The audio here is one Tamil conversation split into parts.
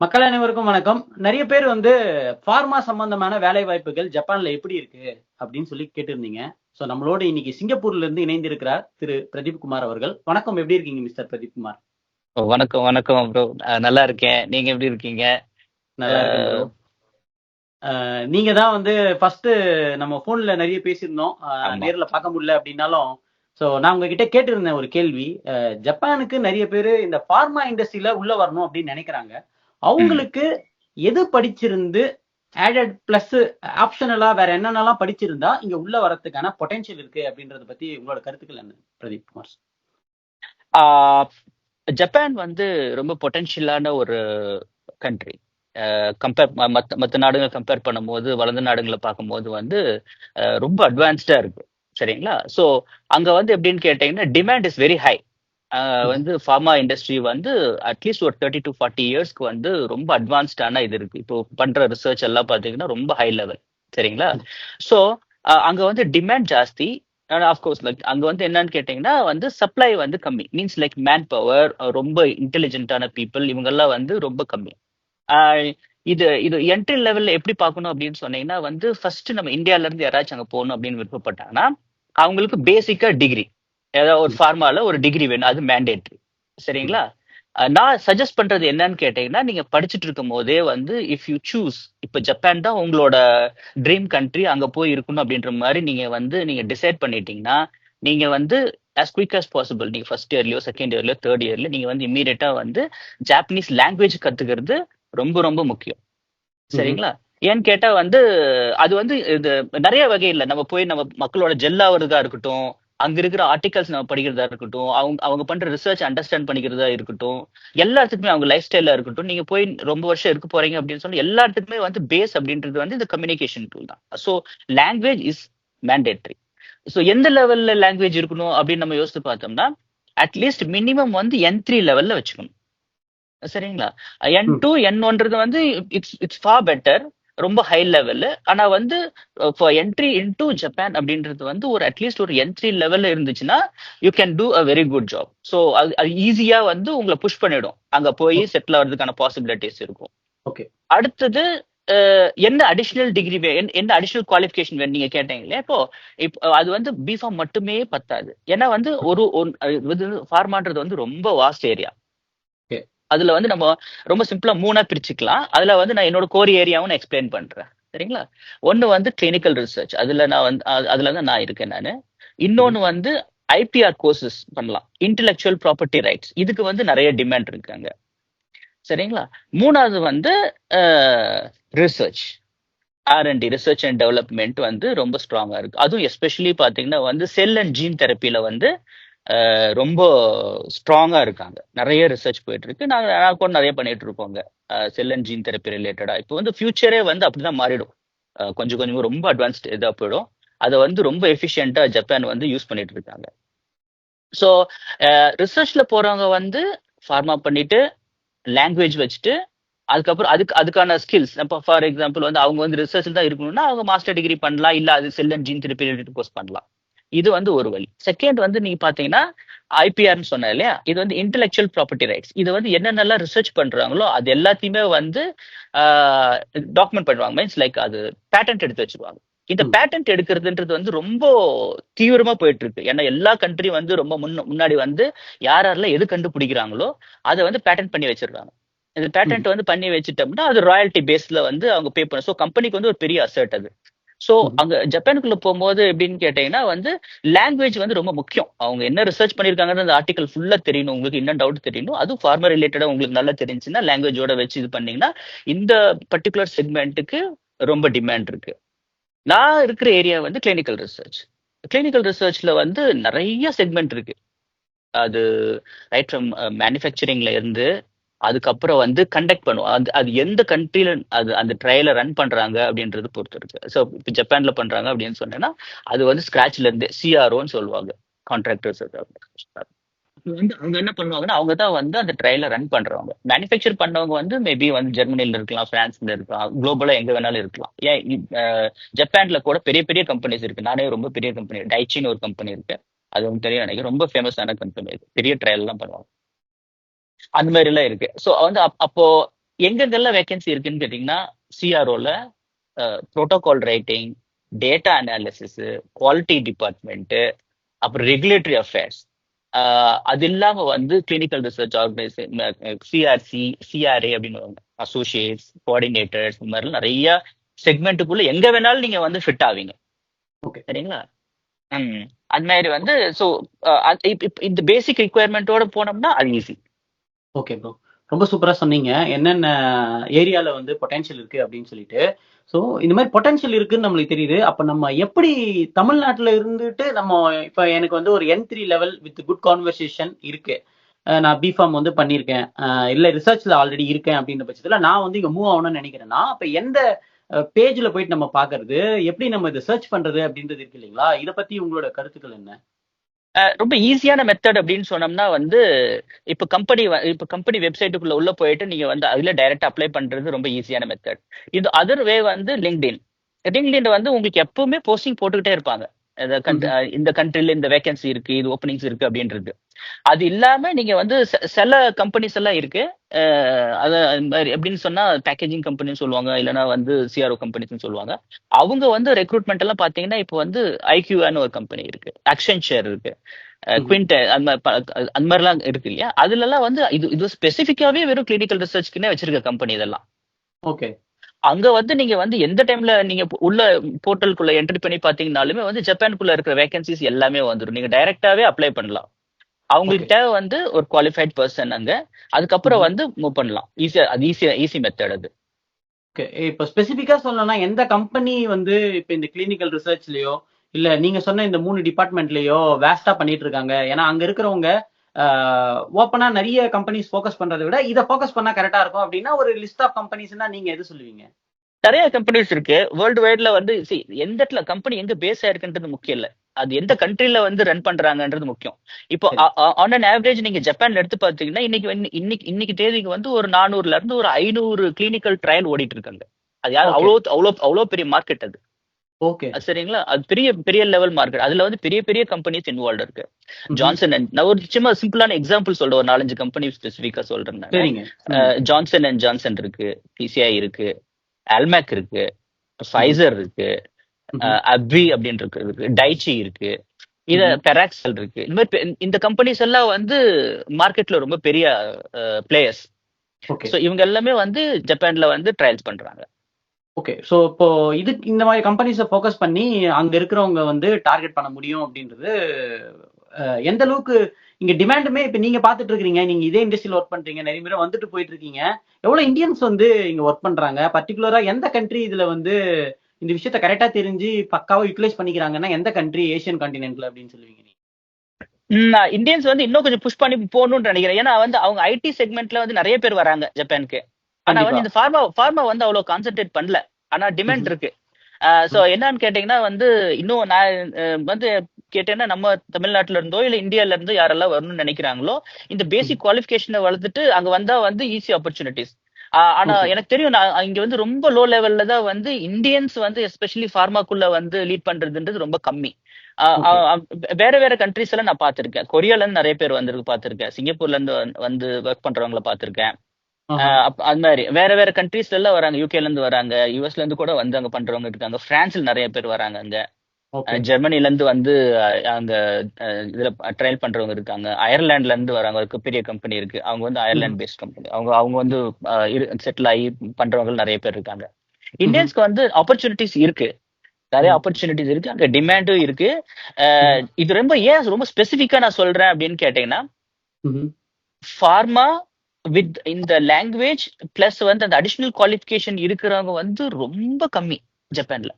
மக்கள் அனைவருக்கும் வணக்கம். நிறைய பேர் ஃபார்மா சம்பந்தமான வேலை வாய்ப்புகள் ஜப்பான்ல எப்படி இருக்கு அப்படின்னு சொல்லி கேட்டிருந்தீங்க. சோ நம்மளோட இன்னைக்கு சிங்கப்பூர்ல இருந்து இணைந்திருக்கிறார் திரு பிரதீப் குமார் அவர்கள். வணக்கம், எப்படி இருக்கீங்க மிஸ்டர் பிரதீப் குமார்? வணக்கம் வணக்கம் ப்ரோ. நல்லா இருக்கேன். நீங்க எப்படி இருக்கீங்க? நல்லா இருக்கேன் ப்ரோ. அஹ், நீங்க தான் ஃபர்ஸ்ட் நம்ம போன்ல நிறைய பேசியிருந்தோம். ஆமா. நேர்ல பார்க்க முடியல அப்படின்னாலும், சோ நான் உங்ககிட்ட கேட்டிருந்தேன் ஒரு கேள்வி. ஜப்பானுக்கு நிறைய பேர் இந்த ஃபார்மா இண்டஸ்ட்ரியில உள்ள வரணும் அப்படின்னு நினைக்கிறாங்க. ம். அவங்களுக்கு எது படிச்சிருந்து ஆடட் பிளஸ் ஆப்ஷனலா வேற என்னென்னலாம் படிச்சிருந்தா இங்க உள்ள வரதுக்கான பொட்டன்ஷியல் இருக்கு அப்படின்றத பத்தி உங்களோட கருத்துக்கள் என்ன பிரதீப் குமார்? ஆஹ், ஜப்பான் வந்து ரொம்ப பொட்டன்ஷியலான ஒரு கண்ட்ரி. கம்பேர் மற்ற நாடுகளை கம்பேர் பண்ணும்போது, வளர்ந்த நாடுகளை பார்க்கும்போது வந்து ரொம்ப அட்வான்ஸ்டா இருக்கு. சரிங்களா? ஸோ அங்க வந்து எப்படின்னு கேட்டீங்கன்னா, டிமாண்ட் இஸ் வெரி ஹை. வந்து ஃபார்மா இண்டஸ்ட்ரி வந்து அட்லீஸ்ட் ஒரு 30 to 40 இயர்ஸ்க்கு வந்து ரொம்ப அட்வான்ஸ்டான இது இருக்கு. இப்போ பண்ற ரிசர்ச் எல்லாம் பாத்தீங்கன்னா ரொம்ப ஹை லெவல். சரிங்களா? ஸோ அங்க வந்து டிமாண்ட் ஜாஸ்தி. ஆஃப்கோர்ஸ் லைக் அங்க வந்து என்னன்னு கேட்டீங்கன்னா வந்து சப்ளை வந்து கம்மி. மீன்ஸ் லைக் மேன் பவர், ரொம்ப இன்டெலிஜென்ட்டான பீப்புள் இவங்கெல்லாம் வந்து ரொம்ப கம்மி. ஆஹ் இது இது என்ட்ரி லெவல்ல எப்படி பார்க்கணும் அப்படின்னு சொன்னீங்கன்னா வந்து ஃபர்ஸ்ட் நம்ம இந்தியால இருந்து யாராச்சும் அங்க போகணும் அப்படின்னு விருப்பப்பட்டாங்கன்னா அவங்களுக்கு பேசிக்கா டிகிரி, ஏதாவது ஒரு ஃபார்மால ஒரு டிகிரி வேணும். அது மேண்டேட்ரி. சரிங்களா? நான் சஜஸ்ட் பண்றது என்னன்னு கேட்டீங்கன்னா, நீங்க படிச்சுட்டு இருக்கும் போதே வந்து இஃப் யூ சூஸ், இப்ப ஜப்பான் தான் உங்களோட ட்ரீம் கண்ட்ரி, அங்க போய் இருக்கணும் அப்படின்ற மாதிரி நீங்க டிசைட் பண்ணிட்டீங்கன்னா, நீங்க வந்து as quick as possible நீங்க ஃபர்ஸ்ட் இயர்லயோ செகண்ட் இயர்லயோ தேர்ட் இயர்ல நீங்க வந்து இம்மீடியட்டா வந்து ஜாப்பனீஸ் லாங்குவேஜ் கத்துக்கிறது ரொம்ப ரொம்ப முக்கியம். சரிங்களா? ஏன்னு கேட்டா வந்து அது வந்து இது நிறைய வகையில நம்ம போய் நம்ம மக்களோட ஜெல் ஆகுறதா இருக்கட்டும், அங்க இருக்கிற ஆர்டிகல்ஸ் நம்ம படிக்கிறதா இருக்கட்டும், அவங்க அவங்க பண்ற ரிசர்ச் அண்டர்ஸ்டாண்ட் பண்ணிக்கிறதா இருக்கட்டும், எல்லாத்துக்குமே அவங்க லைஃப் ஸ்டைலா இருக்கட்டும், நீங்க போய் ரொம்ப வருஷம் இருக்க போறீங்க அப்படின்னு சொல்லி எல்லாத்துக்குமே வந்து பேஸ் அப்படின்றது வந்து இந்த கம்யூனிகேஷன் டூல் தான். So language is mandatory. So எந்த லெவல்ல லாங்குவேஜ் இருக்கணும் அப்படின்னு நம்ம யோசித்து பார்த்தோம்னா, அட்லீஸ்ட் மினிமம் வந்து N3 லெவல்ல வச்சுக்கணும். சரிங்களா? N2 N1ன்றது வந்து இட்ஸ் ஃபார் பெட்டர். ரொம்ப ஹை லெவல். ஆனா வந்து ஃபார் என்ட்ரி இன்டு ஜப்பான் அப்படின்றது வந்து ஒரு அட்லீஸ்ட் ஒரு N3 லெவல்ல இருந்துச்சுன்னா you can do a very good job. So அது அது ஈஸியா வந்து உங்களை புஷ் பண்ணிடும். அங்க போய் செட்டில் ஆகிறதுக்கான பாசிபிலிட்டிஸ் இருக்கும். ஓகே. அடுத்தது என்ன அடிஷனல் டிகிரி என்ன அடிஷனல் குவாலிஃபிகேஷன் வேணும் நீங்க கேட்டீங்களே. இப்போ அது வந்து பிஃபார்ம் மட்டுமே பத்தாது. ஏன்னா வந்து ஃபார்மான்றது வந்து ரொம்ப வாஸ்ட் ஏரியா. அதுல வந்து நம்ம ரொம்ப சிம்பிளா மூணா பிரிச்சுக்கலாம். அதுல வந்து நான் என்னோட கோர் ஏரியாவும் நான் எக்ஸ்பிளைன் பண்றேன். சரிங்களா? ஒன்னு வந்து கிளினிக்கல் ரிசர்ச், அதுல நான் வந்து அதுல தான் நான் இருக்கேன் நானு. இன்னொன்னு வந்து ஐபிஆர் கோர்சஸ் பண்ணலாம், இன்டெலெக்சுவல் ப்ராப்பர்ட்டி ரைட்ஸ். இதுக்கு வந்து நிறைய டிமாண்ட் இருக்காங்க. சரிங்களா? மூணாவது வந்து research, R&D, research and development வந்து ரொம்ப ஸ்ட்ராங்கா இருக்கு. அதுவும் எஸ்பெஷலி பாத்தீங்கன்னா வந்து செல் அண்ட் ஜீன் தெரப்பில வந்து ரொம்ப ஸ்ட்ராங்கா இருக்காங்க. நிறைய ரிசர்ச் போயிட்டு இருக்கு. நான் கூட நிறைய பண்ணிட்டு இருக்கோங்க. செல் அண்ட் ஜீன் தெரப்பி ரிலேட்டடா. இப்போ வந்து ஃபியூச்சரே வந்து அப்படிதான் மாறிடும். கொஞ்சம் கொஞ்சம் ரொம்ப அட்வான்ஸ்ட் இதா போயிடும். அதை வந்து ரொம்ப எஃபிஷியன்ட்டா ஜப்பான் வந்து யூஸ் பண்ணிட்டு இருக்காங்க. ஸோ ரிசர்ச்ல போறவங்க வந்து ஃபார்மா பண்ணிட்டு லாங்குவேஜ் வச்சுட்டு அதுக்கப்புறம் அதுக்கான ஸ்கில்ஸ், இப்போ ஃபார் எக்ஸாம்பிள் வந்து அவங்க வந்து ரிசர்ச்சில் தான் இருக்கணும்னா அவங்க மாஸ்டர் டிகிரி பண்ணலாம், இல்ல அது cell and gene therapy related course பண்ணலாம். இது வந்து ஒரு வழி. செகண்ட் வந்து நீங்க பாத்தீங்கன்னா ஐபிஆர்னு சொன்ன இல்லையா, இது வந்து இன்டெலெக்சுவல் ப்ராப்பர்ட்டி ரைட்ஸ். இது வந்து என்னென்னலாம் ரிசர்ச் பண்றாங்களோ அது எல்லாத்தையுமே வந்து டாக்குமெண்ட் பண்ணுவாங்க. மீன்ஸ் லைக் அது பேட்டன்ட் எடுத்து வச்சிருவாங்க. இந்த பேட்டன்ட் எடுக்கிறதுன்றது வந்து ரொம்ப தீவிரமா போயிட்டு இருக்கு. ஏன்னா எல்லா கண்ட்ரியும் வந்து ரொம்ப முன்னாடி வந்து யாரெல்லாம் எது கண்டுபிடிக்கிறாங்களோ அதை வந்து பேட்டன்ட் பண்ணி வச்சிருக்காங்க. இந்த பேட்டன்ட் வந்து பண்ணி வச்சுட்டோம்னா அது ராயல்டி பேஸ்ல வந்து அவங்க பே பண்ண. ஸோ கம்பெனிக்கு வந்து ஒரு பெரிய அசர்ட் அது. ஸோ அங்க ஜப்பானுக்குள்ள போகும்போது எப்படின்னு கேட்டீங்கன்னா வந்து லாங்குவேஜ் வந்து ரொம்ப முக்கியம். அவங்க என்ன ரிசர்ச் பண்ணிருக்காங்கன்னு அந்த ஆர்டிகல் ஃபுல்லா தெரியணும். உங்களுக்கு என்ன டவுட் தெரியணும். அதுவும் ஃபார்மர் ரிலேட்டடா உங்களுக்கு நல்லா தெரிஞ்சுன்னா லாங்குவேஜோட வச்சு இது பண்ணீங்கன்னா இந்த பர்டிகுலர் செக்மெண்ட்டுக்கு ரொம்ப டிமாண்ட் இருக்கு. நான் இருக்கிற ஏரியா வந்து கிளினிக்கல் ரிசர்ச். கிளினிக்கல் ரிசர்ச்ல வந்து நிறைய செக்மெண்ட் இருக்கு. அது ரைட் ஃப்ரம் மேனுஃபேக்சரிங்ல இருந்து அதுக்கப்புறம் வந்து கண்டக்ட் பண்ணுவோம். அது அது எந்த கண்ட்ரில அது அந்த ட்ரையலை ரன் பண்றாங்க அப்படின்றது பொறுத்து இருக்கு. ஸோ இப்போ ஜப்பான்ல பண்றாங்க அப்படின்னு சொன்னேன்னா அது வந்து ஸ்கிராச்ல இருந்து சிஆர்ஓன்னு சொல்லுவாங்க, கான்ட்ராக்டர்ஸ். வந்து அவங்க என்ன பண்ணுவாங்கன்னா அவங்க தான் வந்து அந்த ட்ரையலை ரன் பண்றவங்க. மேனுஃபேக்சர் பண்ணவங்க வந்து மேபி வந்து ஜெர்மனில இருக்கலாம், பிரான்ஸ்ல இருக்கலாம், குளோபலா எங்க வேணாலும் இருக்கலாம். ஏன் ஜப்பான்ல கூட பெரிய பெரிய கம்பெனிஸ் இருக்கு. நானே ரொம்ப பெரிய கம்பெனி டைச்சின்னு ஒரு கம்பெனி இருக்கு. அது உங்களுக்கு தெரியும் நினைக்கிறேன். ரொம்ப ஃபேமஸான கம்பெனி. பெரிய ட்ரையல் எல்லாம் பண்ணுவாங்க. அந்த மாதிரி எல்லாம் இருக்கு. ஸோ வந்து அப்போ எங்கெங்கெல்லாம் வேகன்சி இருக்குன்னு கேட்டீங்கன்னா, சிஆர்ஓல protocol writing, data analysis, quality department, அப்புறம் ரெகுலேட்டரி அஃபேர்ஸ், அது இல்லாம வந்து clinical research organisation, CRC, CRA அப்படின்னு அசோசியேட்ஸ், கோஆர்டினேட்டர்ஸ், இந்த மாதிரி நிறைய செக்மெண்ட்டுக்குள்ள எங்க வேணாலும் நீங்க வந்து ஃபிட் ஆவீங்க. ஓகே சரிங்களா? அது மாதிரி வந்து ஸோ இந்த பேசிக் ரிக்குவயர்மெண்ட்டோட போனோம்னா அது ஈஸி. ஓகே ப்ரோ, ரொம்ப சூப்பரா சொன்னீங்க என்னென்ன ஏரியால வந்து பொட்டன்ஷியல் இருக்கு அப்படின்னு சொல்லிட்டு. ஸோ இந்த மாதிரி பொட்டன்ஷியல் இருக்குன்னு நம்மளுக்கு தெரியுது. அப்ப நம்ம எப்படி தமிழ்நாட்டுல இருந்துட்டு நம்ம இப்ப எனக்கு வந்து ஒரு N3 level with good conversation இருக்கு. நான் பிஃபார்ம் வந்து பண்ணியிருக்கேன், இல்ல ரிசர்ச்ல ஆல்ரெடி இருக்கேன் அப்படின்ற பட்சத்துல நான் வந்து இங்க மூவ் ஆகணும்னு நினைக்கிறேன்னா, அப்ப எந்த பேஜ்ல போயிட்டு நம்ம பாக்குறது, எப்படி நம்ம இதை சர்ச் பண்றது அப்படின்றது இருக்கு இல்லைங்களா? இதை பத்தி உங்களோட கருத்துக்கள் என்ன? ரொம்ப ஈஸியான மெத்தட் அப்படின்னு சொன்னோம்னா வந்து இப்ப கம்பெனி வெப்சைட்டுக்குள்ள உள்ள போயிட்டு நீங்க வந்து அதுல டைரக்டா அப்ளை பண்றது ரொம்ப ஈஸியான மெத்தட். இது அதர் வே வந்து லிங்க்டின் வந்து உங்களுக்கு எப்பவுமே போஸ்டிங் போட்டுக்கிட்டே இருப்பாங்க. ம்ஹும். இந்த கண்ட்ரில இந்த வேகன்சி இருக்கு, இது ஓப்பனிங்ஸ் இருக்கு அப்படின்றது. அது இல்லாம நீங்க வந்து சில கம்பெனிஸ் எல்லாம் இருக்கு. அது எப்படின்னு சொன்னா பேக்கேஜிங் கம்பெனின்னு சொல்லுவாங்க, இல்லைன்னா வந்து சிஆர்ஓ கம்பெனிஸ்னு சொல்லுவாங்க. அவங்க வந்து ரெக்ரூட்மெண்ட் எல்லாம் பாத்தீங்கன்னா இப்போ வந்து ஐக்யூஆன்னு ஒரு கம்பெனி இருக்கு, அக்சென்ச்சர் இருக்கு, ம்ஹும். குவிண்ட் அந்த மாதிரிலாம் இருக்கு இல்லையா? அதுல எல்லாம் வந்து இது ஸ்பெசிஃபிக்காவே வெறும் கிளினிக்கல் ரிசர்ச்க்குன்னே வச்சிருக்க கம்பெனி இதெல்லாம். ஓகே அங்க வந்து நீங்க வந்து எந்த டைம்ல நீங்க உள்ள போர்ட்டலுக்குள்ள என்ட்ரி பண்ணி பாத்தீங்கன்னாலுமே வந்து ஜப்பானுக்குள்ள இருக்கிற வேகன்சிஸ் எல்லாமே வந்துடும். நீங்க டைரக்டாவே அப்ளை பண்ணலாம். ஓகே. அவங்களுக்கு தேவை வந்து ஒரு குவாலிஃபைட் பர்சன் அங்க. அதுக்கப்புறம் ம்ஹும். வந்து மூவ் பண்ணலாம். ஈஸி மெத்தட் அது. ஓகே, இப்போ ஸ்பெசிஃபிக்கா சொல்லணும்னா எந்த கம்பெனி வந்து இப்போ இந்த கிளினிக்கல் ரிசர்ச்லயோ இல்ல நீங்க சொன்ன இந்த 3 டிபார்ட்மெண்ட்லயோ வேஸ்டா பண்ணிட்டு இருக்காங்க? ஏன்னா அங்க இருக்கிறவங்க ஓப்பனா நிறைய கம்பெனிஸ் ஃபோக்கஸ் பண்றதை விட இதை ஃபோக்கஸ் பண்ணா கரெக்டா இருக்கும் அப்படின்னா ஒரு லிஸ்ட் ஆஃப் கம்பெனிஸ்னா நீங்க எது சொல்லுவீங்க? நிறைய கம்பெனிஸ் இருக்கு வேர்ல்டு வைட்ல வந்து. எந்த இடத்துல கம்பெனி எங்க பேஸ் ஆயிருக்குன்றது முக்கியம் இல்ல, அது எந்த ஓகே, கண்ட்ரில வந்து ரன் பண்றாங்கன்றது முக்கியம். இப்போ சரி. ஆன் அன் ஆவரேஜ் நீங்க ஜப்பான்ல எடுத்து பாத்தீங்கன்னா இன்னைக்கு தேதிக்கு வந்து ஒரு 400ல இருந்து ஒரு 500 கிளினிக்கல் ட்ரையல் ஓடிட்டு இருக்காங்க. அது யாரு ஓகே. அவ்வளோ அவ்வளோ அவ்வளோ பெரிய மார்க்கெட் அது. ஓகே. சரிங்களா? அது பெரிய பெரிய லெவல் மார்க்கெட். அதுல வந்து பெரிய பெரிய கம்பெனிஸ் இன்வால்வ் இருக்கு. ம்ஹும். ஜான்சன் அண்ட் நான் ஒரு சும்மா சிம்பிளான எக்ஸாம்பிள் சொல்றேன், ஒரு 4-5 கம்பெனி ஸ்பெசிஃபிக்கா சொல்றேன் நானு. சரிங்க, சொல்லுங்க. ஜான்சன் அண்ட் ஜான்சன் இருக்கு, பிசிஐ இருக்கு, அல்மேக் இருக்கு, ம்ஹும். ஃபைசர் இருக்கு, ம்ஹும். அப்வி அப்படின்னு இருக்கு, டைச்சி இருக்கு, ம்ஹும். பெராக்சல் இருக்கு. இந்த மாதிரி இந்த கம்பெனிஸ் எல்லாம் வந்து மார்க்கெட்ல ரொம்ப பெரிய பிளேயர்ஸ். ஓகே. ஸோ இவங்க எல்லாமே வந்து ஜப்பான்ல வந்து ட்ரையல்ஸ் பண்றாங்க. ஓகே, ஸோ இப்போ இதுக்கு இந்த மாதிரி கம்பெனிஸை ஃபோக்கஸ் பண்ணி அங்க இருக்கிறவங்க வந்து டார்கெட் பண்ண முடியும் அப்படின்றது எந்த அளவுக்கு இங்க டிமாண்டுமே இப்போ நீங்க பார்த்துட்டு இருக்கீங்க, நீங்க இதே இண்டஸ்ட்ரியில் ஒர்க் பண்றீங்க, நிறைய பேர் வந்துட்டு போயிட்டு இருக்கீங்க. எவ்வளவு இந்தியன்ஸ் வந்து இங்க ஒர்க் பண்றாங்க? பர்டிகுலரா எந்த கண்ட்ரி இதுல வந்து இந்த விஷயத்த கரெக்டா தெரிஞ்சு பக்காவா யூட்டிலைஸ் பண்ணிக்கிறாங்கன்னா எந்த கண்ட்ரி ஏசியன் கான்டினென்ட்ல அப்படின்னு சொல்லுவீங்க நீங்க? இந்தியன்ஸ் வந்து இன்னும் கொஞ்சம் புஷ் பண்ணி போகணும்னு நினைக்கிறேன். ஏன்னா வந்து அவங்க ஐடி செக்மெண்ட்ல வந்து நிறைய பேர் வராங்க ஜப்பானுக்கு. ஆனா கண்டிப்பா. வந்து இந்த ஃபார்மா வந்து அவ்வளவு கான்சென்ட்ரேட் பண்ணல. ஆனா டிமாண்ட் ம்ஹும். இருக்கு. சோ என்னன்னு கேட்டீங்கன்னா வந்து இன்னும் நான் வந்து கேட்டேன்னா நம்ம தமிழ்நாட்டுல இருந்தோ இல்ல இந்தியால இருந்து யாரெல்லாம் வரணும்னு நினைக்கிறாங்களோ இந்த ம்ஹும். பேசிக் குவாலிஃபிகேஷனை வளர்த்துட்டு அங்க வந்தா வந்து ஈஸி ஆப்பர்ச்சுனிட்டிஸ். ஆனா ஓகே. எனக்கு தெரியும், நான் இங்க வந்து ரொம்ப லோ லெவல்ல தான் வந்து இந்தியன்ஸ் வந்து எஸ்பெஷலி ஃபார்மாக்குள்ள வந்து லீட் பண்றதுன்றது ரொம்ப கம்மி. ஓகே. வேற வேற கண்ட்ரீஸ் எல்லாம் நான் பார்த்திருக்கேன். கொரியால இருந்து நிறைய பேர் வந்திருக்கு பார்த்திருக்கேன். சிங்கப்பூர்ல இருந்து வந்து ஒர்க் பண்றவங்கள பார்த்திருக்கேன். ஆஹா. அது மாதிரி வேற வேற கண்ட்ரீஸ்ல எல்லாம் வராங்க. யூகேல இருந்து வராங்க, யூஎஸ்ல இருந்து கூட வந்து அங்க பண்றவங்க இருக்காங்க, பிரான்ஸ்ல நிறைய பேர் வராங்க அங்க, ஓகே. ஜெர்மனில இருந்து வந்து அங்க இதுல ட்ரையல் பண்றவங்க இருக்காங்க, அயர்லாந்துல இருந்து வராங்க. ஒரு பெரிய கம்பெனி இருக்கு, அவங்க வந்து ம்ஹும். Ireland based company. அவங்க அவங்க வந்து செட்டில் ஆகி பண்றவங்க நிறைய பேர் இருக்காங்க. ம்ஹும். இந்தியன்ஸ்க்கு வந்து ஆப்பர்ச்சுனிட்டிஸ் இருக்கு, நிறைய ம்ஹும். ஆப்பர்ச்சுனிட்டிஸ் இருக்கு, அங்க டிமாண்டும் இருக்கு. ம்ஹும். இது ரொம்ப ஸ்பெசிஃபிக்கா நான் சொல்றேன் அப்படின்னு கேட்டீங்கன்னா, ம்ஹும். ஃபார்மா வித் இந்த லாங்குவேஜ் பிளஸ் வந்து அந்த அடிஷனல் குவாலிஃபிகேஷன் இருக்கிறவங்க வந்து ரொம்ப கம்மி ஜப்பான்ல,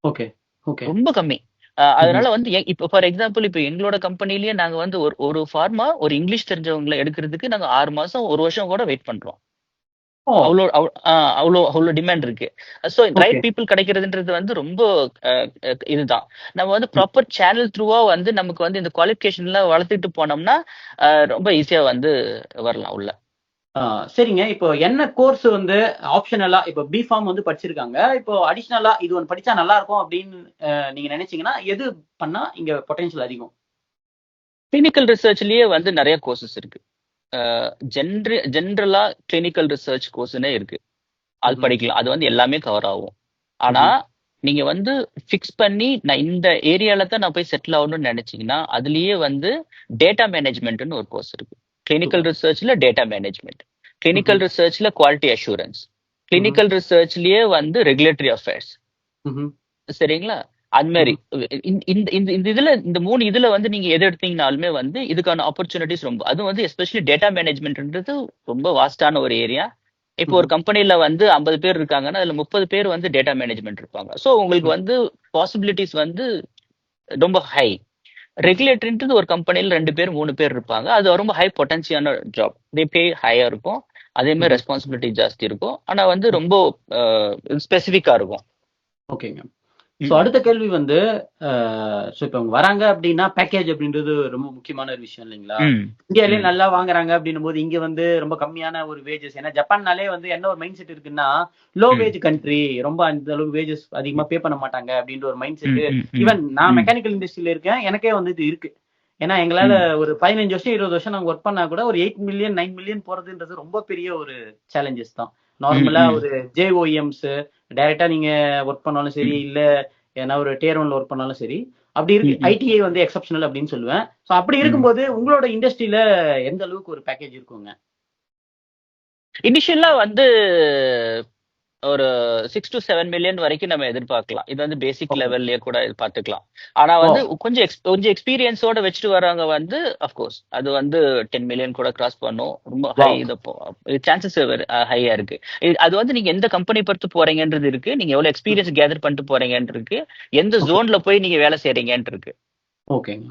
ஓகே. ஓகே. ரொம்ப கம்மி. ம்ஹும். அதனால வந்து இப்போ ஃபார் எக்ஸாம்பிள் இப்போ எங்களோட கம்பெனிலேயே நாங்க வந்து ஒரு ஃபார்மா ஒரு இங்கிலீஷ் தெரிஞ்சவங்களை எடுக்கிறதுக்கு நாங்க 6 மாசம் 1 வருஷம் கூட வெயிட் பண்றோம். ஓ. அவ்வளோ அவ்வளோ டிமாண்ட் இருக்கு. So okay. ரைட் பீப்புள் கிடைக்கிறதுன்றது வந்து ரொம்ப இதுதான். நம்ம வந்து ப்ராப்பர் சேனல் த்ரூவா வந்து நமக்கு வந்து இந்த குவாலிஃபிகேஷன்லாம் வளர்த்துட்டு போனோம்னா ரொம்ப ஈஸியா வந்து வரலாம் உள்ள. சரிங்க, இப்போ என்ன கோர்ஸ் வந்து ஆப்ஷனலா இப்போ பிஃபார்ம் வந்து படிச்சிருக்காங்க, இப்போ அடிஷனலா இது ஒன்று படிச்சா நல்லா இருக்கும் அப்படின்னு நீங்க நினைச்சீங்கன்னா எது பண்ணா இங்க பொட்டன்ஷியல் அதிகம்? கிளினிக்கல் ரிசர்ச்லயே வந்து நிறைய கோர்சஸ் இருக்கு. ஜென்ரலா கிளினிக்கல் ரிசர்ச் கோர்ஸ்னே இருக்கு. அது ம்ஹும். படிக்கலாம். அது வந்து எல்லாமே கவர் ஆகும். ஆனா ம்ஹும். நீங்க வந்து ஃபிக்ஸ் பண்ணி நான் இந்த ஏரியால தான் நான் போய் செட்டில் ஆகணும்னு நினைச்சீங்கன்னா அதுலயே வந்து டேட்டா மேனேஜ்மெண்ட்னு ஒரு கோர்ஸ் இருக்கு. Clinical super. ரிசர்ச்ல டேட்டா மேனேஜ்மெண்ட், கிளினிக்கல் ம்ஹும். ரிசர்ச்ல குவாலிட்டி அஷூரன்ஸ், ம்ஹும். கிளினிக்கல் ரிசர்ச்லயே வந்து ரெகுலேட்டரி அஃபேர்ஸ். ம்ஹும். சரிங்களா? அது மாதிரி ம்ஹும். இந்த இந்த இந்த இதுல இந்த 3 இதுல வந்து நீங்க எது எடுத்தீங்கனாலுமே வந்து இதுக்கான ஆப்பர்ச்சுனிட்டிஸ் ரொம்ப, அதுவும் வந்து எஸ்பெஷலி டேட்டா மேனேஜ்மெண்ட்ன்றது ரொம்ப வாஸ்டான ஒரு ஏரியா. இப்போ ஒரு ம்ஹும். கம்பெனில வந்து 50 பேர் இருக்காங்கன்னா அதுல 30 பேர் வந்து டேட்டா மேனேஜ்மெண்ட் இருப்பாங்க. ஸோ உங்களுக்கு ம். வந்து பாசிபிலிட்டிஸ் வந்து ரொம்ப ஹை. ரெகுலேட்டரின்றது ஒரு கம்பெனில 2 பேர் 3 பேர் இருப்பாங்க. அது ரொம்ப ஹை பொட்டன்சியான ஜாப். தே பே ஹையா இருக்கும். அதே மாதிரி ம்ஹும். ரெஸ்பான்சிபிலிட்டி ஜாஸ்தி இருக்கும். ஆனா வந்து ரொம்ப ஸ்பெசிஃபிக்கா இருக்கும். ஓகேங்க. ஸோ ம், அடுத்த கேள்வி வந்து ஸோ இப்போ அவங்க வராங்க அப்படின்னா பேக்கேஜ் அப்படின்றது ரொம்ப முக்கியமான ஒரு விஷயம் இல்லைங்களா? ம், இந்தியாவிலே ம், நல்லா வாங்குறாங்க அப்படின்னும் போது இங்க வந்து ரொம்ப கம்மியான ஒரு வேஜஸ். ஏன்னா ஜப்பான்னாலே வந்து என்ன ஒரு மைண்ட் செட் இருக்குன்னா லோ ம், வேஜ் கண்ட்ரி, ரொம்ப அந்த அளவுக்கு வேஜஸ் அதிகமா பே பண்ண மாட்டாங்க அப்படின்ற ஒரு மைண்ட் ம், செட். ம், ம், ஈவன் நான் ம், மெக்கானிக்கல் இண்டஸ்ட்ரியில இருக்கேன், எனக்கே வந்து இது இருக்கு. ஏன்னா எங்களால ம், ஒரு 15 வருஷம் 20 வருஷம் நாங்க ஒர்க் பண்ணா கூட ஒரு 8 மில்லியன் 9 மில்லியன் போறதுன்றது ரொம்ப பெரிய ஒரு சேலஞ்சஸ் தான். ம், நார்மலா ம், ஒரு ஜேஓஎம்ஸ் டைரக்டா நீங்க ஒர்க் பண்ணாலும் சரி, ம், இல்ல ஏன்னா ஒரு டியர் ஒன்ல ஒர்க் பண்ணாலும் சரி, அப்படி இருக்கு. ம், ம். ஐடிஐ வந்து எக்ஸப்ஷனல் அப்படின்னு சொல்லுவேன். ஸோ அப்படி ம். இருக்கும்போது உங்களோட இண்டஸ்ட்ரியில எந்த அளவுக்கு ஒரு பேக்கேஜ் இருக்குங்க? இனிஷியலா வந்து ஒரு 6 to 7 மில்லியன் வரைக்கும் நம்ம எதிர்பார்க்கலாம். இது வந்து பேசிக் ஓகே. லெவல்லயே கூட பார்த்துக்கலாம். ஆனா ஓ. வந்து கொஞ்சம் எக்ஸ்பீரியன்ஸோட வச்சுட்டு வரவங்க வந்து அஃப்கோர்ஸ் அது வந்து 10 மில்லியன் கூட கிராஸ் பண்ணும். ரொம்ப ஹை வாவ். சான்சஸ் ஹையா இருக்கு. அது வந்து நீங்க எந்த கம்பெனி பொறுத்து போறீங்கன்றது இருக்கு. நீங்க எவ்வளவு எக்ஸ்பீரியன்ஸ் கேதர் பண்ணிட்டு போறீங்கன்னு இருக்கு. எந்த ஓகே. ஜோன்ல போய் நீங்க வேலை செய்றீங்கன்னு இருக்கு. ஓகேங்க.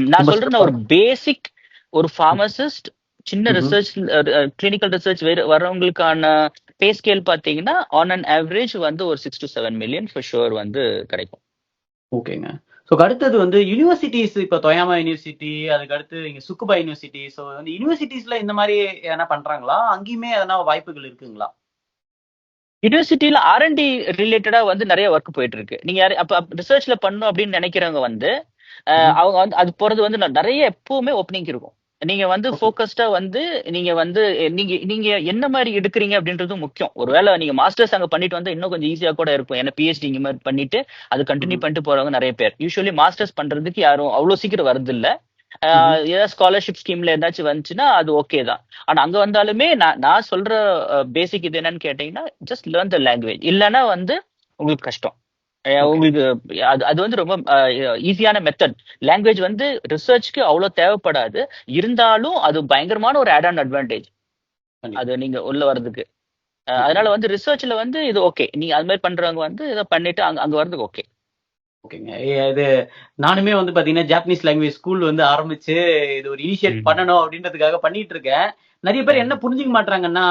நான் ரொம்ப சொல்றேன், நான் சிறப்பா ஒரு இருக்கு. பேசிக் ஒரு ஃபார்மசிஸ்ட் சின்ன ம்ஹும். ரிசர்ச் கிளினிக்கல் ரிசர்ச் வர்றவங்களுக்கான பே ஸ்கேல் பாத்தீங்கன்னா ஆன் அன் ஆவரேஜ் வந்து ஒரு 6 to 7 மில்லியன் ஃபார் ஷுர் வந்து கிடைக்கும். ஓகேங்க. ஸோ அடுத்தது வந்து யூனிவர்சிட்டிஸ், இப்போ தொயாமா யூனிவர்சிட்டி, அதுக்கு அடுத்து இங்க சுக்குபா யூனிவர்சிட்டி. ஸோ வந்து யூனிவர்சிட்டிஸ்ல இந்த மாதிரி எதனா பண்றாங்களா? அங்கேயுமே எதனா வாய்ப்புகள் இருக்குங்களா? யூனிவர்சிட்டியில ஆர்என்டி ரிலேட்டடா வந்து நிறைய ஒர்க் போயிட்டு இருக்கு. நீங்க அப்ப ரிசர்ச்ல பண்ணணும் அப்படின்னு நினைக்கிறவங்க வந்து ம்ஹும். அவங்க வந்து அது போறது வந்து நிறைய எப்பவுமே ஓப்பனிங் இருக்கும். நீங்க வந்து ஓகே. ஃபோக்கஸ்டா வந்து நீங்க வந்து நீங்க நீங்க என்ன மாதிரி எடுக்கிறீங்க அப்படின்றது முக்கியம். ஒருவேளை நீங்க மாஸ்டர்ஸ் அங்க பண்ணிட்டு வந்தா இன்னும் கொஞ்சம் ஈஸியா கூட இருக்கும். ஏன்னா பிஹெச்டி இங்க மாதிரி பண்ணிட்டு அது கண்டினியூ ம்ஹும். பண்ணிட்டு போறவங்க நிறைய பேர். யூஸ்வலி மாஸ்டர்ஸ் பண்றதுக்கு யாரும் அவ்வளவு சீக்கிரம் வருது இல்ல. ம்ஹும். ஏதாவது ஸ்காலர்ஷிப் ஸ்கீம்ல ஏதாச்சும் வந்துச்சுன்னா அது ஓகே தான். ஆனா அங்க வந்தாலுமே நான் நான் சொல்ற பேசிக் இது என்னன்னு கேட்டீங்கன்னா ஜஸ்ட் லேர்ன் த லாங்குவேஜ். இல்லைன்னா வந்து உங்களுக்கு கஷ்டம். ஓகே. உங்களுக்கு அது அது வந்து ரொம்ப ஈஸியான மெத்தட். லாங்குவேஜ் வந்து ரிசர்ச்க்கு அவ்வளவு தேவைப்படாது. இருந்தாலும் அது பயங்கரமான ஒரு ஆட் ஆன் அட்வான்டேஜ் கண்டிப்பா. அது நீங்க உள்ள வர்றதுக்கு. அதனால ஓகேங்க. வந்து ரிசர்ச்ல வந்து இது ஓகே. நீங்க அது மாதிரி பண்றவங்க வந்து இதை பண்ணிட்டு அங்க அங்க வர்றதுக்கு ஓகே. ஓகேங்க. இது நானுமே வந்து பாத்தீங்கன்னா ஜாப்பனீஸ் லாங்குவேஜ் ஸ்கூல் வந்து ஆரம்பிச்சு இது ஒரு இனிஷியேட் ம். பண்ணணும் அப்படின்றதுக்காக பண்ணிட்டு இருக்கேன். நிறைய பேர் என்ன ம். புரிஞ்சுக்க மாட்றாங்கன்னா,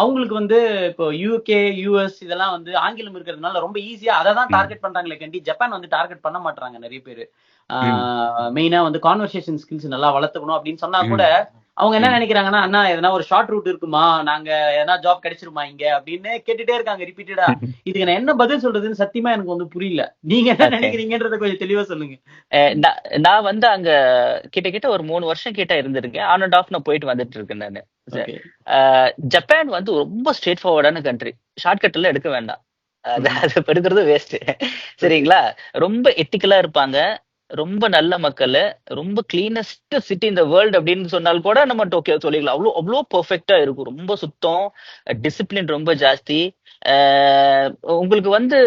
அவங்களுக்கு வந்து இப்போ யூகே, யுஎஸ் இதெல்லாம் வந்து ஆங்கிலம் இருக்கிறதுனால ரொம்ப ஈஸியா அதை தான் ம். டார்கெட் பண்றாங்களே கண்டி ஜப்பான் வந்து டார்கெட் பண்ண மாட்றாங்க நிறைய பேர். ம். மெயினா வந்து கான்வர்சேஷன் ஸ்கில்ஸ் நல்லா வளர்த்துக்கணும் அப்படின்னு சொன்னா கூட ம். அவங்க என்ன ம். நினைக்கிறாங்கன்னா, அண்ணா எதனா ஒரு ஷார்ட் ரூட் இருக்குமா, நாங்க எதனா ஜாப் கிடைச்சிருமா இங்க அப்படின்னு கேட்டுட்டே இருக்காங்க ரிப்பீட்டடா. இதுக்கு நான் என்ன பதில் சொல்றதுன்னு சத்தியமா எனக்கு வந்து புரியல. நீங்க என்ன ஓகே. நினைக்கிறீங்கன்றத கொஞ்சம் தெளிவா சொல்லுங்க. நான் வந்து அங்க கிட்ட ஒரு 3 வருஷம் கிட்ட இருந்திருக்கேன். ஆன் அண்ட் ஆஃப் நான் போயிட்டு வந்துட்டு இருக்கேன் நானு. ஓகே. ஜப்பான் வந்து ரொம்ப ஸ்ட்ரெயிட் ஃபார்வர்டான கண்ட்ரி. ஷார்ட்கட் எல்லாம் எடுக்க வேண்டாம். அது ம்ஹ்ம். அது இப்ப எடுக்கிறது வேஸ்ட். ஓகே. சரிங்களா? ரொம்ப எத்திக்கலா இருப்பாங்க. ரொம்ப நல்ல மக்களு. ரொம்ப cleanest city in the world அப்படின்னு சொன்னால் கூட நம்ம டோக்கியோ சொல்லிக்கலாம். அவ்ளோ அவ்ளோ பெர்ஃபெக்ட்டா இருக்கும். ரொம்ப சுத்தம். டிசிப்ளின் ரொம்ப ஜாஸ்தி. அ உங்களுக்கு வந்து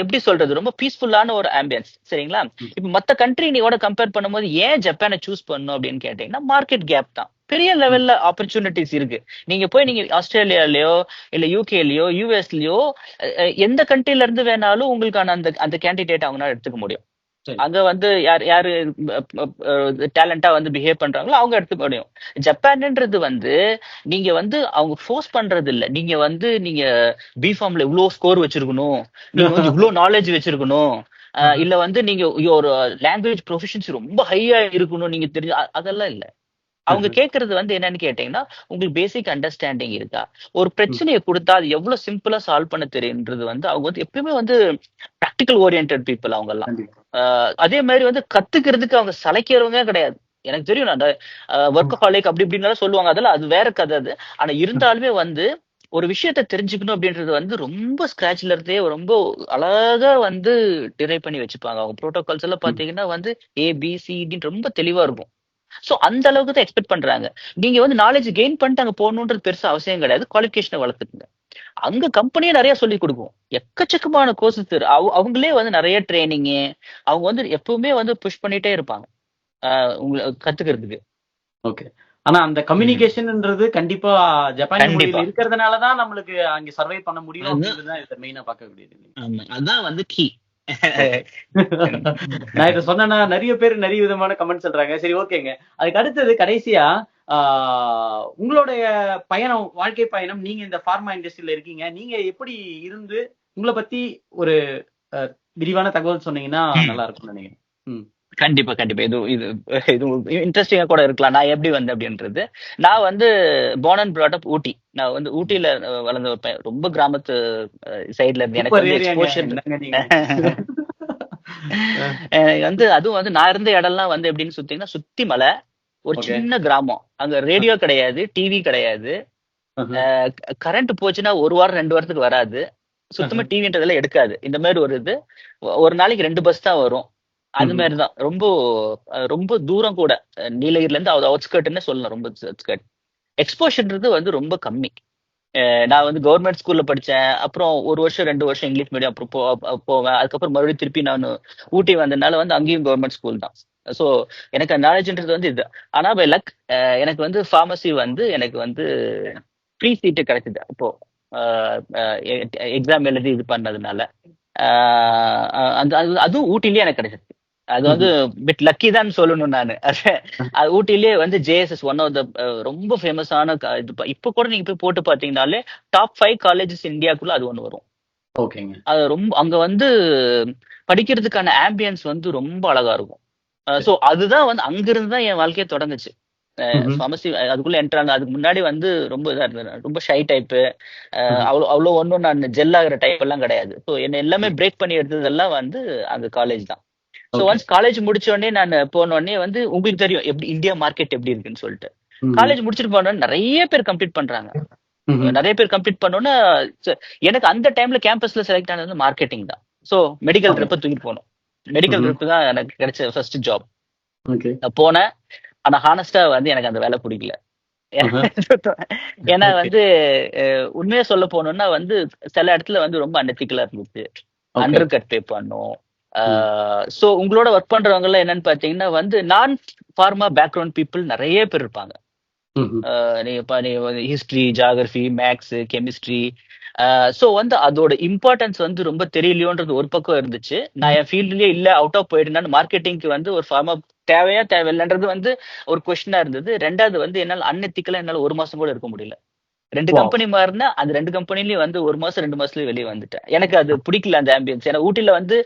எப்படி சொல்றது? ரொம்ப பீஸ்ஃபுல்லான ஒரு ஆம்பியன்ஸ். சரிங்களா? ம். இப்ப மத்த கண்ட்ரி நீயோட கம்பேர் பண்ணும்போது ஏன் ஜப்பான சூஸ் பண்ணணும் அப்படின்னு கேட்டீங்கன்னா, மார்க்கெட் கேப் தான். பெரிய ம். லெவல்ல ஆப்பர்ச்சுனிட்டிஸ் இருக்கு. நீங்க ஆஸ்திரேலியாலயோ, இல்ல யுகேலயோ, யுஎஸ்லயோ எந்த கண்ட்ரில இருந்து வேணாலும் உங்களுக்கான அந்த அந்த கேண்டிடேட் அவங்களால எடுத்துக்க முடியும். சரி. அங்க வந்து யார் யாரு டேலண்டா வந்து பிஹேவ் பண்றாங்களோ அவங்க எடுத்துக்க முடியும். ஜப்பான்ன்றது வந்து நீங்க வந்து அவங்க ஃபோர்ஸ் பண்றது இல்ல. நீங்க பிஃபார்ம்ல இவ்ளோ ஸ்கோர் வச்சிருக்கணும். நீங்க வந்து இவ்ளோ நாலேஜ் வச்சிருக்கணும். ம்ஹ்ம். இல்ல வந்து நீங்க ஒரு லாங்குவேஜ் ப்ரொஃபிஷியன்சி ரொம்ப ஹையா இருக்கணும். நீங்க தெரிஞ்சு அதெல்லாம் இல்ல. அவங்க ம்ஹ்ம். கேட்கறது வந்து என்னன்னு கேட்டீங்கன்னா, உங்களுக்கு பேசிக் அண்டர்ஸ்டாண்டிங் இருக்கா? ஒரு ம். பிரச்சனைய குடுத்தா அது எவ்வளவு சிம்பிளா சால்வ் பண்ண தெரியும்ன்றது வந்து அவங்க வந்து எப்பயுமே வந்து பிராக்டிகல் ஓரியன்டட் பீப்பிள் அவங்கலாம். கண்டிப்பா. அதே மாதிரி வந்து கத்துக்கிறதுக்கு அவங்க சளைக்கிறவங்க கிடையாது. எனக்கு தெரியும். நான் ஒர்க்கஹாலிக் அப்படி இப்படின்னு சொல்லுவாங்க, அதெல்லாம் அது வேற கதை அது. ஆனா இருந்தாலுமே வந்து ஒரு விஷயத்த தெரிஞ்சுக்கணும் அப்படின்றது வந்து ரொம்ப ஸ்கிராச்ல இருந்தே ரொம்ப அழகா வந்து டிரைவ் பண்ணி வச்சுப்பாங்க. அவங்க ப்ரோட்டோகால்ஸ் எல்லாம் பாத்தீங்கன்னா வந்து ABCD ரொம்ப தெளிவா இருக்கும். சோ அந்த அளவுக்கு தான் எக்ஸ்பெக்ட் பண்றாங்க. நீங்க வந்து நாலேஜ் கெயின் பண்ணிட்டு அங்க போகணுன்றது பெருசா அவசியம் கிடையாது. குவாலிஃபிகேஷனை வளர்த்துக்குங்க. அங்க கம்பெனியே நிறைய சொல்லி கொடுக்கும். எக்கச்சக்கமான கோர்சஸ் அவங்களே வந்து நிறைய ட்ரைனிங், அவங்க வந்து எப்பவுமே வந்து புஷ் பண்ணிட்டே இருப்பாங்க உங்களை கத்துக்கிறதுக்கு. ஓகே. ஆனா அந்த கம்யூனிகேஷன்ன்றது கண்டிப்பா ஜப்பானிய கண்டிப்பா மொழியில இருக்கிறதுனாலதான் நம்மளுக்கு அங்க சர்வை பண்ண முடியும் அதுதான். அப்படின்றதுதான் இதை மெயினா பார்க்கக்கூடியது. ஆமா, அதான் வந்து கீ. ஓகே. நான் இதை சொன்னேன்னா நிறைய பேர் நிறைய விதமான கமெண்ட் சொல்றாங்க. சரி, ஓகேங்க. அதுக்கு அடுத்தது கடைசியா உங்களுடைய பயணம், வாழ்க்கை பயணம், நீங்க இந்த பார்மா இண்டஸ்ட்ரியில இருக்கீங்க. நீங்க எப்படி இருந்து உங்களை பத்தி ஒரு விரிவான தகவல் சொன்னீங்கன்னா நல்லா இருக்கும்னு நினைக்கிறேன். கண்டிப்பா கண்டிப்பா. இது இது இது இன்ட்ரெஸ்டிங்கா கூட இருக்கலாம். நான் எப்படி வந்தேன் அப்படின்றது. நான் வந்து born and brought up ஊட்டி. நான் வந்து ஊட்டியில வளர்ந்த ஒரு பையன். ரொம்ப கிராமத்து சைடுல இருந்து எனக்கு சூப்பர் வந்து ஏரியாங்க. எக்ஸ்போஷர். என்னங்க நீங்க? வந்து அதுவும் வந்து நான் இருந்த இடம்லாம் வந்து எப்படின்னு சுத்தீங்கன்னா சுத்தி மலை, ஒரு ஓகே. சின்ன கிராமம். அங்க ரேடியோ கிடையாது, டிவி கிடையாது. கரண்ட் போச்சுன்னா ஒரு வாரம் 2 வாரத்துக்கு வராது. சுத்தமா டிவின்றதெல்லாம் எடுக்காது. இந்த மாதிரி ஒரு இது. ஒரு நாளைக்கு 2 பஸ் தான் வரும். அது மாதிரிதான். ரொம்ப ரொம்ப தூரம் கூட. நீலகிரில இருந்து அவுட்ஸ்கர்ட்னு சொல்லலாம். ரொம்ப அவுட்ஸ்கர்ட். எக்ஸ்போஷர்ன்றது வந்து ரொம்ப கம்மி. நான் வந்து கவர்மெண்ட் ஸ்கூல்ல படிச்சேன். அப்புறம் 1 வருஷம் 2 வருஷம் இங்கிலீஷ் மீடியம் அப்புறம் போவேன். அதுக்கப்புறம் மறுபடியும் திருப்பி நான் ஊட்டி வந்ததுனால வந்து அங்கேயும் கவர்மெண்ட் ஸ்கூல் தான். ஸோ எனக்கு நாலேஜ்ன்றது வந்து இது. ஆனா பை லக் எனக்கு வந்து ஃபார்மசி வந்து எனக்கு வந்து ஃப்ரீ சீட்டு கிடைச்சது. அப்போ எக்ஸாம் எழுதி இது பண்ணதுனால அதுவும் ஊட்டிலேயே எனக்கு கிடைச்சது. அது வந்து பிட் லக்கி தான் சொல்லணும் நான். அது ஊட்டிலேயே வந்து JSS ஒன் ஆஃப் த ரொம்ப ஃபேமஸான இது. இப்போ கூட நீங்க போய் போட்டு பாத்தீங்கன்னாலே டாப் 5 காலேஜஸ் இந்தியாக்குள்ள அது ஒண்ணு வரும். ஓகேங்க. அது ரொம்ப அங்க வந்து படிக்கிறதுக்கான ஆம்பியன்ஸ் வந்து ரொம்ப அழகா இருக்கும். சோ அதுதான் வந்து அங்கிருந்து தான் என் வாழ்க்கையே தொடங்குச்சு. ஃபார்மசி அதுக்குள்ள என்டர் ஆன. அதுக்கு முன்னாடி வந்து ரொம்ப இதா இருந்தது. ரொம்ப ஷை டைப்பு. அவ்வளோ ஒன்றும் நான் ஜெல் ஆகிற டைப் எல்லாம் கிடையாது. ஸோ என்ன எல்லாமே பிரேக் பண்ணி எடுத்ததெல்லாம் வந்து அந்த காலேஜ் தான். ஸோ ஒன்ஸ் காலேஜ் முடிச்ச உடனே நான் போன உடனே வந்து உங்களுக்கு தெரியும் எப்படி இந்தியா மார்க்கெட் எப்படி இருக்குன்னு சொல்லிட்டு. காலேஜ் முடிச்சுட்டு போன நிறைய பேர் கம்ப்ளீட் பண்றாங்க. நிறைய பேர் கம்ப்ளீட் பண்ணோன்னா எனக்கு அந்த டைம்ல கேம்பஸ்ல செலக்ட் ஆனது வந்து மார்க்கெட்டிங் தான். ஸோ மெடிக்கல் ட்ரிப்பை தூக்கிட்டு போனோம். மெடிக்கல் ட்ரிப் தான் எனக்கு கிடைச்ச ஃபர்ஸ்ட் ஜாப். நான் போனேன். ஆனா ஹானஸ்டா வந்து எனக்கு அந்த வேலை பிடிக்கல. ஏன்னா வந்து உண்மையா சொல்ல போனோம்னா வந்து சில இடத்துல வந்து ரொம்ப அன்எத்திக்கலா இருந்துச்சு. அண்டர் கட் பே பண்ணும். சோ உங்களோட ஒர்க் பண்றவங்க எல்லாம் என்னன்னு பாத்தீங்கன்னா வந்து நான் ஃபார்மா பேக்ரவுண்ட் பீப்புள் நிறைய பேர் இருப்பாங்க. நீங்க history, geography, maths, chemistry. So வந்து அதோட இம்பார்ட்டன்ஸ் வந்து ரொம்ப தெரியலையோன்றது ஒரு பக்கம் இருந்துச்சு. நான் என் ஃபீல்ட்லயே இல்ல அவுட் ஆஃப் போயிட்டேன். மார்க்கெட்டிங்க்கு வந்து ஒரு ஃபார்மா தேவையா தேவையில்லைன்றது வந்து ஒரு கொஸ்டினா இருந்தது. ரெண்டாவது வந்து என்னால அன்எத்திக்கலா என்னால 1 மாசம் கூட இருக்க முடியல. 2 கம்பெனி மாறினா அந்த 2 கம்பெனிலயும் வந்து 1 மாசம் 2 மாசத்துலயே வெளியே வந்துட்டேன். எனக்கு அது பிடிக்கல அந்த ஆம்பியன்ஸ். ஏன்னா ஊட்டில வந்து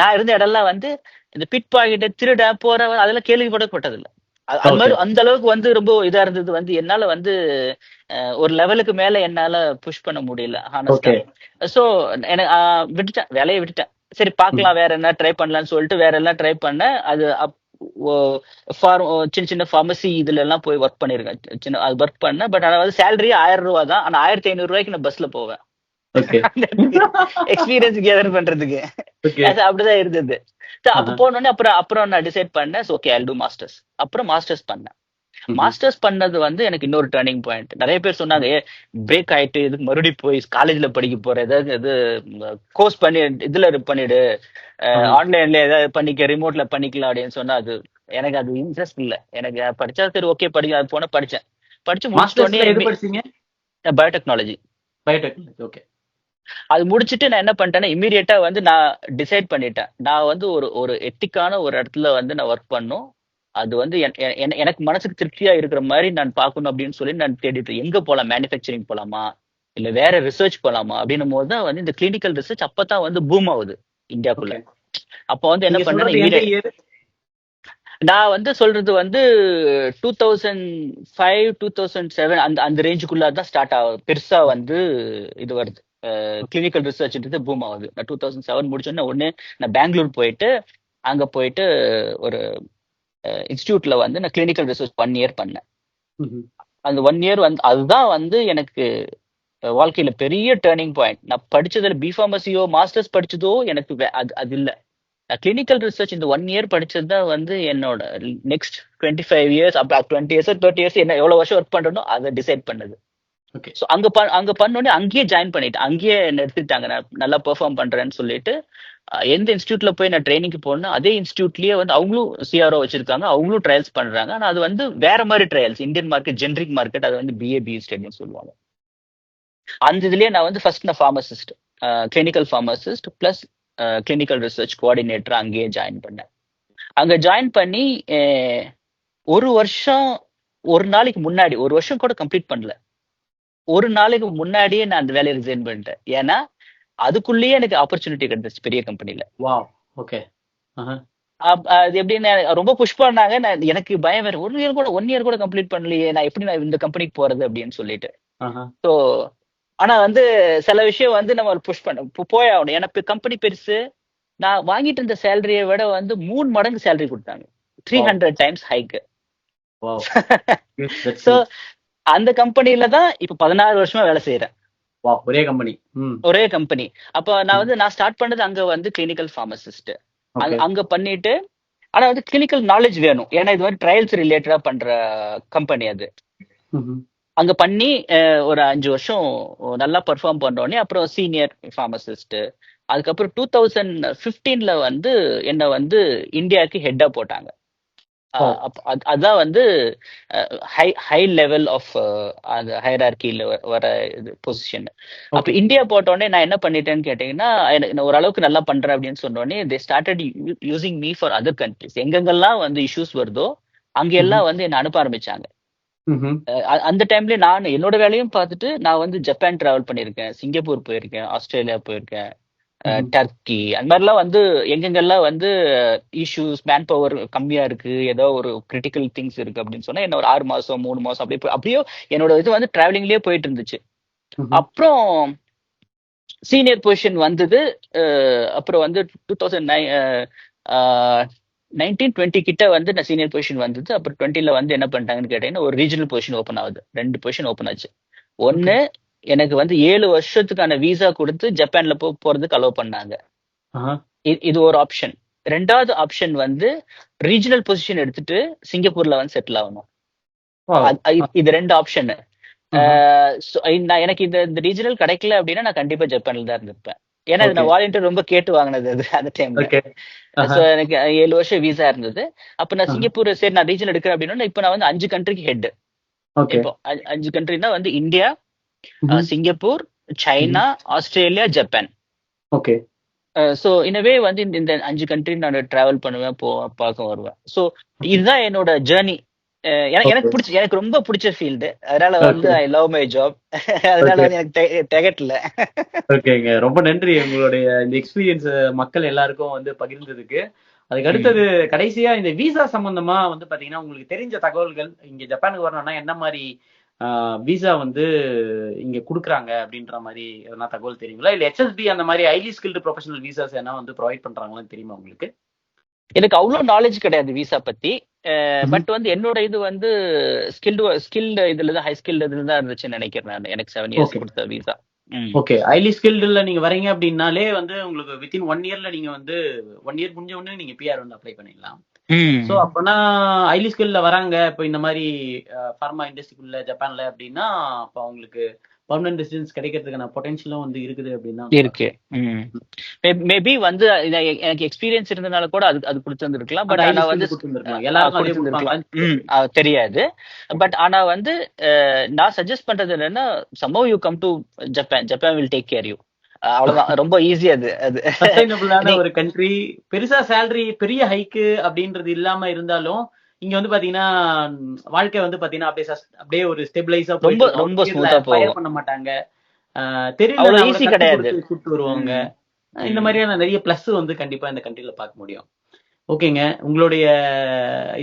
நான் இருந்த இடம்லாம் வந்து இந்த பிட் பாக்கெட் திருட போற அதெல்லாம் கேள்விப்பட்டதில்லை. அது மாதிரி அந்த அளவுக்கு வந்து ரொம்ப இதா இருந்தது. வந்து என்னால வந்து ஒரு லெவலுக்கு மேல என்னால புஷ் பண்ண முடியல ஹானஸ்டா. சோ எனக்கு விட்டுட்டேன், வேலையை விட்டுட்டேன். சரி பார்க்கலாம் வேற என்ன ட்ரை பண்ணலாம்னு சொல்லிட்டு வேற எல்லாம் ட்ரை பண்ணேன். அது சின்ன சின்ன ஃபார்மசி இதுல எல்லாம் போய் ஒர்க் பண்ணிருக்கேன். சின்ன அது ஒர்க் பண்ணேன். பட் ஆனா வந்து சேலரி 1000 ரூபா தான். ஆனா 1500 ரூபாய்க்கு நான் பஸ்ல போவேன் எக்ஸ்பீரியன்ஸ் கேதர் பண்றதுக்கு. அப்படிதான் இருந்தது. அப்ப போனோடனே அப்புறம் நான் டிசைட் பண்ணேன் ஓகே ஐ டு மாஸ்டர்ஸ். அப்புறம் மாஸ்டர்ஸ் பண்ணேன். மாஸ்டர்ஸ் பண்ணது வந்து எனக்கு இன்னொரு டர்னிங் பாயிண்ட். நிறைய பேர் சொன்னாங்க பிரேக் ஆயிட்டு இதுக்கு மறுபடியும் போய் காலேஜ்ல படிக்க போற ஏதாவது இது கோர்ஸ் பண்ணி இதுல பண்ணிடு, ஆன்லைன்ல ஏதாவது பண்ணிக்க, ரிமோட்ல பண்ணிக்கலாம் அப்படின்னு சொன்னா அது எனக்கு அது இன்ட்ரெஸ்ட் இல்ல. எனக்கு படிச்சா சரி ஓகே படிக்க அது போன படிச்சேன். படிச்சு முடிச்சிட்டோன்னே பயோடெக்னாலஜி. ஓகே. அது முடிச்சுட்டு நான் என்ன பண்ணிட்டேன்னா இமீடியட்டா வந்து நான் டிசைட் பண்ணிட்டேன். நான் வந்து ஒரு எத்திக்கான ஒரு இடத்துல வந்து நான் ஒர்க் பண்ணும். அது வந்து எனக்கு மனசுக்கு திருப்தியா இருக்கிற மாதிரி நான் பார்க்கணும் அப்படின்னு சொல்லி நான் தேடிட்டு எங்க போலாம், மேனுஃபேக்சரிங் போலாமா இல்ல வேற ரிசர்ச் போலாமா அப்படின்னும் போதுதான் வந்து இந்த கிளினிக்கல் ரிசர்ச் அப்பதான் வந்து பூம் ஆகுது இந்தியாக்குள்ள. அப்ப வந்து என்ன பண்றேன், நான் வந்து சொல்றது வந்து 2005 2007 அந்த ரேஞ்சுக்குள்ள தான் ஸ்டார்ட் ஆகுது. பெருசா வந்து இது வருது கிளினிக்கல் ரிசர்ச்ன்றது பூம் ஆகுது. நான் 2007 முடிச்சோன்னே உடனே நான் பெங்களூர் போயிட்டு அங்க போயிட்டு ஒரு இன்ஸ்டியூட்ல வந்து நான் கிளினிக்கல் ரிசர்ச் 1 இயர் பண்ணேன். ம்ஹும். அந்த 1 இயர் வந்து அதுதான் வந்து எனக்கு வாழ்க்கையில பெரிய டேர்னிங் பாயிண்ட். நான் படிச்சதுல பிஃபார்மசியோ மாஸ்டர்ஸ் படிச்சதோ எனக்கு அது அது இல்ல. நான் கிளினிக்கல் ரிசர்ச் இந்த 1 இயர் படிச்சது தான் வந்து என்னோட நெக்ஸ்ட் 25 இயர்ஸ் அப்ப 20 இயர்ஸ் 30 இயர்ஸ் என்ன எவ்வளவு வருஷம் ஒர்க் பண்றனோ அதை டிசைட் பண்ணது. ஓகே. ஸோ அங்க பண்ணோடனே அங்கேயே ஜாயின் பண்ணிட்டேன். அங்கேயே என்ன எடுத்துக்கிட்டாங்க, நான் நல்லா பெர்ஃபார்ம் பண்றேன்னு சொல்லிட்டு எந்த இன்ஸ்டியூட்ல போய் நான் ட்ரைனிங்க்கு போனேன் அதே இன்ஸ்டியூட்லயே வந்து அவங்களும் சிஆர்ஓ வச்சிருக்காங்க, அவங்களும் ட்ரையல்ஸ் பண்றாங்க. ஆனா அது வந்து வேற மாதிரி trials, Indian market generic market, அது வந்து பிஏபி ஸ்டடின்னு சொல்லுவாங்க. அந்த இதுலயே நான் வந்து ஃபர்ஸ்ட் நான் pharmacist, clinical pharmacist plus clinical research coordinator அங்கேயே ஜாயின் பண்ணேன். அங்க ஜாயின் பண்ணி ஒரு வருஷம், ஒரு நாளைக்கு முன்னாடி, ஒரு வருஷம் கூட கம்ப்ளீட் பண்ணல, ஒரு நாளைக்கு முன்னாடியே நான் அந்த வேலையை ரிசைன் பண்ணிட்டேன். ஏன்னா அதுக்குள்ளேயே எனக்கு ஆப்பர்ச்சுனிட்டி கிடைச்சிச்சு பெரிய கம்பெனில. வாவ். ஓகே. அது எப்படின்னு ரொம்ப புஷ் பண்ணாங்க. எனக்கு பயம் வேற, 1 இயர் கூட கம்ப்ளீட் பண்ணலையே, நான் எப்படி நான் இந்த கம்பெனிக்கு போறது அப்படின்னு சொல்லிட்டு. ஸோ ஆனா வந்து சில விஷயம் வந்து நம்ம புஷ் பண்ண போய் ஆகணும். ஏன்னா கம்பெனி பெருசு. நான் வாங்கிட்டு இருந்த சேலரியை விட வந்து 3 மடங்கு சேலரி கொடுத்தாங்க, 300 டைம்ஸ் ஹைக்கு. ஸோ அந்த கம்பெனில தான் இப்ப 16 வருஷமா வேலை செய்யறேன். ஒரே கம்பெனி. ஒரே கம்பெனி. அப்ப நான் ஸ்டார்ட் பண்ணது அங்க வந்து கிளினிக்கல் ஃபார்மசிஸ்ட் அங்க பண்ணிட்டு. ஆனா வந்து கிளினிக்கல் நாலேஜ் வேணும், ஏன்னா இது மாதிரி ட்ரையல்ஸ் ரிலேட்டடா பண்ற கம்பெனி அது. அங்க பண்ணி ஒரு 5 வருஷம் நல்லா பெர்ஃபார்ம் பண்றோடனே அப்புறம் சீனியர் ஃபார்மசிஸ்ட். அதுக்கப்புறம் 2015ல வந்து என்ன வந்து இந்தியாவுக்கு ஹெட்டா போட்டாங்க. அதான் வந்து ஹை லெவல் ஆஃப் அந்த ஹைரார்கில வர பொசிஷன். அப்ப இந்தியா போட்டோடனே நான் என்ன பண்ணிட்டேன்னு கேட்டீங்கன்னா, நான் ஓரளவுக்கு நல்லா பண்றேன் அப்படின்னு சொன்னோடனே they started using me for other countries. எங்கெங்கெல்லாம் வந்து இஷ்யூஸ் வருதோ அங்கெல்லாம் வந்து என்ன அனுப்ப ஆரம்பிச்சாங்க. அந்த டைம்ல நான் என்னோட வேலையும் பார்த்துட்டு நான் வந்து ஜப்பான் டிராவல் பண்ணியிருக்கேன், சிங்கப்பூர் போயிருக்கேன், ஆஸ்திரேலியா போயிருக்கேன், டர்க்கி, அந்த மாதிரிலாம் வந்து எங்கெங்கெல்லாம் வந்து இஷ்யூஸ் மேன் பவர் கம்மியா இருக்கு, ஏதோ ஒரு கிரிட்டிக்கல் திங்ஸ் இருக்கு அப்படின்னு சொன்னா என்ன ஒரு 6 மாசம் 3 மாசம் அப்படியே என்னோட இது வந்து டிராவலிங்லயே போயிட்டு இருந்துச்சு. அப்புறம் சீனியர் பொசிஷன் வந்தது. அப்புறம் வந்து 2019-20 கிட்ட வந்து நான் சீனியர் பொசிஷன் வந்தது. அப்புறம் 20ல வந்து என்ன பண்ணிட்டாங்கன்னு கேட்டீங்கன்னா ஒரு ரீஜனல் பொசிஷன் ஓப்பன் ஆகுது. 2 பொசிஷன் ஓப்பன் ஆச்சு. ஒன்னு எனக்கு வந்து 7 வருஷத்துக்கான விசா கொடுத்து ஜப்பான்ல போறதுக்கு அலோவ் பண்ணாங்க. இது ஒரு ஆப்ஷன். 2வது ஆப்ஷன் வந்து ரீஜனல் பொசிஷன் எடுத்துட்டு சிங்கப்பூர்ல வந்து செட்டில் ஆகணும். இது 2 ஆப்ஷன். எனக்கு இந்த ரீஜனல் கிடைக்கல அப்படின்னா நான் கண்டிப்பா ஜப்பான்ல தான் இருந்திருப்பேன். ஏன்னா நான் வாலண்டியர் ரொம்ப கேட்டு வாங்கினது அது அந்த டைம்ல. சோ எனக்கு 7 வருஷம் விசா இருந்தது. அப்ப நான் சிங்கப்பூர் சரி நான் ரீஜனல் எடுக்கிறேன் அப்படின்னா இப்ப நான் வந்து 5 கண்ட்ரிக்கு ஹெட். இப்போ 5 கண்ட்ரினா வந்து India, Singapore, China, Australia, Japan. Okay. So இனவே வந்து இந்த 5 கண்ட்ரி நான் டிராவல் பண்ணுவேன், பார்க்க வருவேன். சோ இதுதான் என்னோட ஜேர்னி. எனக்கு ரொம்ப பிடிச்ச ஃபீல்டு, அதனால வந்து ஐ லவ் மை ஜாப். அதனால வந்து எனக்கு திகட்டல. ஓகேங்க, ரொம்ப நன்றி உங்களுடைய இந்த எக்ஸ்பீரியன்ஸ் மக்கள் எல்லாருக்கும் வந்து பகிர்ந்ததுக்கு. அதுக்கு அடுத்தது கடைசியா இந்த விசா சம்பந்தமா வந்து பாத்தீங்கன்னா உங்களுக்கு தெரிஞ்ச தகவல்கள், இங்க ஜப்பானுக்கு வரணும்னா என்ன மாதிரி விசா வந்து இங்க குடுக்குறாங்க அப்படின்ற மாதிரி எதனா தகவல் தெரியுங்களா? இல்ல HSB அந்த மாதிரி ஹைலி ஸ்கில்டு ப்ரொஃபஷனல் விசாஸ் என்ன வந்து ப்ரொவைட் பண்றாங்களான்னு தெரியுமா உங்களுக்கு? எனக்கு அவ்வளவு நாலேஜ் கிடையாது விசா பத்தி. பட் வந்து என்னோட இது வந்து ஸ்கில்டு இதுலதான், ஹை ஸ்கில்டு இதுல தான் இருந்துச்சுன்னு நினைக்கிறேன் நான். எனக்கு 7 இயர்ஸ் கொடுத்த விசா. ஓகே. ஹைலி ஸ்கில்டுல நீங்க வரீங்க அப்படின்னாலே வந்து உங்களுக்கு வித்தின் 1 இயர்ல நீங்க வந்து 1 இயர் முடிஞ்ச உடனே நீங்க PR வந்து அப்ளை பண்ணிடலாம். சோ அப்பனா ஹைலி ஸ்கில்ல வராங்க இப்போ இந்த மாதிரி ஃபார்மா இண்டஸ்ட்ரிக்குள்ள ஜப்பான்ல அப்படின்னா அப்ப அவங்களுக்கு பர்மனன்ட் ரெசிடென்ஸ் கிடைக்கிறதுக்கான பொட்டன்ஷியலும் வந்து இருக்குது அப்படின்னா இருக்கு. மேபி வந்து எனக்கு எக்ஸ்பீரியன்ஸ் இருந்தனால கூட அது கொடுத்துருந்துருக்கலாம். பட் ஆனா வந்து தெரியாது. பட் ஆனா வந்து நான் சஜஸ்ட் பண்றது என்னன்னா, somehow you come to Japan will take care you. அவ்வளவுதான், ரொம்ப ஈஸி. அது சஸ்டைனபிளான ஒரு கண்ட்ரி. பெருசா சேலரி பெரிய ஹைக்கு அப்படின்றது இல்லாம இருந்தாலும் இங்க வந்து பாத்தீங்கன்னா வாழ்க்கை வந்து பாத்தீங்கன்னா அப்படியே ஒரு ஸ்டெபிலைஸா ரொம்ப ஸ்மூத்தா போகும். பண்ண மாட்டாங்க, தெரியல ஈஸி கிடையாது, கூப்பிட்டு வருவாங்க. இந்த மாதிரியான நிறைய பிளஸ் வந்து கண்டிப்பா இந்த கண்ட்ரில பார்க்க முடியும். ஓகேங்க, உங்களுடைய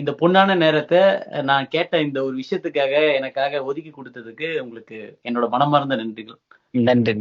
இந்த பொன்னான நேரத்தை நான் கேட்ட இந்த ஒரு விஷயத்துக்காக எனக்காக ஒதுக்கி கொடுத்ததுக்கு உங்களுக்கு என்னோட மனமார்ந்த நன்றிகள். நன்றி.